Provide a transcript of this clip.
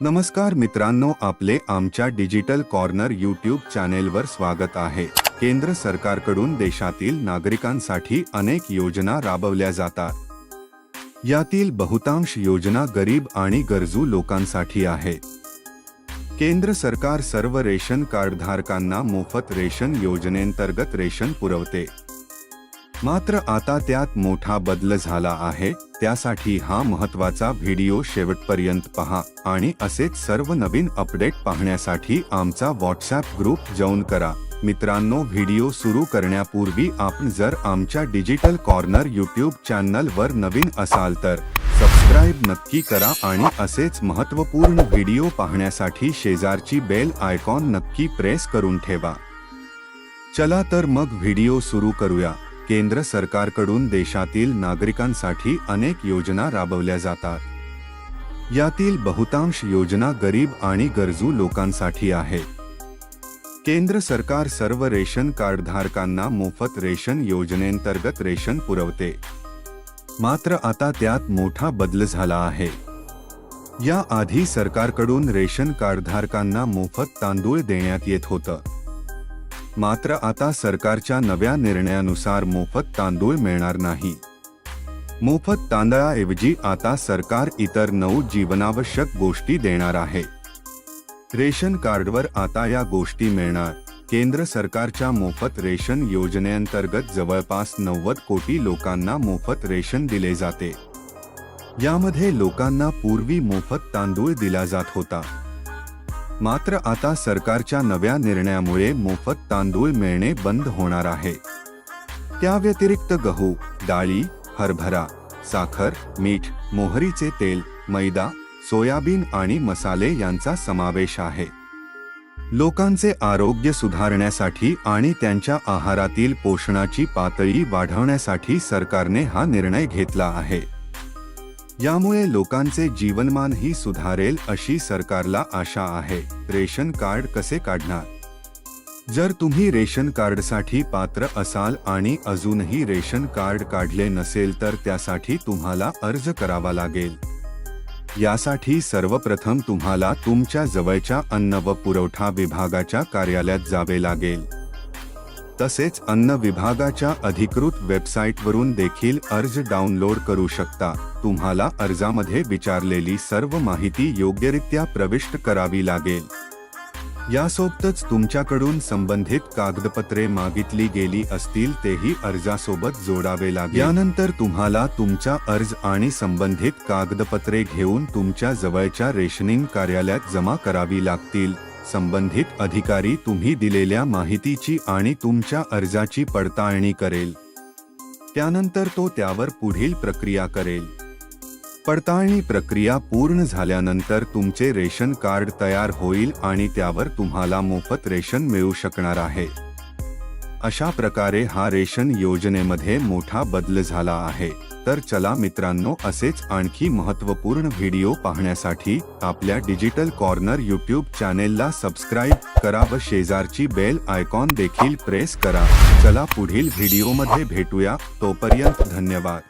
नमस्कार मित्रांनो, आपले आमच्या डिजिटल कॉर्नर यूट्यूब चॅनेलवर स्वागत आहे। केंद्र सरकारकडून देशातील नागरिकांसाठी अनेक योजना राबवल्या जातात। यातील बहुतांश योजना गरीब आणि गरजू लोकांसाठी आहे। केंद्र सरकार सर्व रेशन कार्ड धारकांना मोफत रेशन योजनेंतर्गत रेशन पुरवते। मात्र आता त्यात मोठा बदल झाला आहे। त्यासाठी हा महत्त्वाचा व्हिडिओ शेवटपर्यंत पहा आणि असेच सर्व नवीन अपडेट पाहण्यासाठी आमचा व्हॉट्सॲप ग्रुप जॉइन करा। मित्रांनो, व्हिडिओ सुरू करण्यापूर्वी आपण जर आमच्या डिजिटल कॉर्नर यूट्यूब चॅनलवर नवीन असाल तर सबस्क्राइब नक्की करा आणि असेच महत्त्वपूर्ण व्हिडिओ पाहण्यासाठी शेजारची बेल आयकॉन नक्की प्रेस करून ठेवा। चला तर मग व्हिडिओ सुरू करूया। केंद्र सरकारकडून देशातील नागरिकांसाठी अनेक योजना राबवल्या जातात। यातील बहुतांश योजना गरीब आणि गरजू लोकांसाठी आहे। केंद्र सरकार सर्व रेशन कार्ड धारकांना मोफत रेशन योजनेंतर्गत रेशन पुरवते। मात्र आता त्यात मोठा बदल झाला आहे। या आधी सरकारकडून रेशन कार्ड धारकांना मोफत तांदूळ देण्यात येत होतं। मात्र आता सरकारच्या नव्या निर्णयानुसार मोफत तांदूळ मिळणार नाही। मोफत तांदळाऐवजी आता सरकार इतर 9 जीवनावश्यक गोष्टी देणार आहे। रेशन कार्डवर आता या गोष्टी मिळणार। केंद्र सरकारच्या मोफत रेशन योजनेअंतर्गत जवळपास 90 कोटी लोकांना मोफत रेशन दिले जाते। यामध्ये लोकांना पूर्वी मोफत तांदूळ दिला जात होता। मात्र आता सरकारच्या नव्या निर्णयामुळे मोफत तांदूळ मिळणे बंद होणार आहे। त्या व्यतिरिक्त गहू, डाळी, हरभरा, साखर, मीठ, मोहरीचे तेल, मैदा, सोयाबीन आणि मसाले यांचा समावेश आहे। लोकांचे आरोग्य सुधारण्यासाठी आणि त्यांच्या आहारातील पोषणाची पातळी वाढवण्यासाठी सरकारने हा निर्णय घेतला आहे। यामुळे लोकांचे जीवनमानही सुधारेल अशी सरकारला आशा आहे। रेशन कार्ड कसे काढणार? जर तुम्ही रेशन कार्डसाठी पात्र असाल आणि अजूनही रेशन कार्ड काढले नसेल तर त्यासाठी तुम्हाला अर्ज करावा लागेल। यासाठी सर्वप्रथम तुम्हाला तुमच्या जवळच्या अन्न व पुरवठा विभागाच्या कार्यालयात जावे लागेल। तसेच अन्न विभागाच्या अधिकृत वेबसाईटवरून देखील अर्ज डाउनलोड करू शकता। तुम्हाला अर्जामध्ये विचारलेली सर्व माहिती योग्यरित्या प्रविष्ट करावी लागेल। यासोबतच तुमच्याकडून संबंधित कागदपत्रे मागितली गेली असतील तेही अर्जासोबत जोडावे लागेल। यानंतर तुम्हाला तुमचा अर्ज आणि संबंधित कागदपत्रे घेऊन तुमच्या जवळच्या रेशनिंग कार्यालयात जमा करावी लागतील। संबंधित अधिकारी तुम्ही दिलेल्या माहितीची आणि तुमच्या अर्जाची पडताळणी करेल। त्यानंतर तो त्यावर पुढील प्रक्रिया करेल। पडताळणी प्रक्रिया पूर्ण झाल्यानंतर तुमचे रेशन कार्ड तयार होईल आणि त्यावर तुम्हाला मोफत रेशन मिळू शकणार आहे। अशा प्रकारे हा रेशन योजनेमध्ये मोठा बदल झाला आहे। तर चला मित्रांनो, असेच आणखी महत्त्वपूर्ण व्हिडिओ पाहण्यासाठी आपल्या डिजिटल कॉर्नर यूट्यूब चॅनेलला सबस्क्राइब करा व शेजारची बेल आयकॉन देखील प्रेस करा। चला पुढील व्हिडिओमध्ये भेटूया, तोपर्यंत धन्यवाद।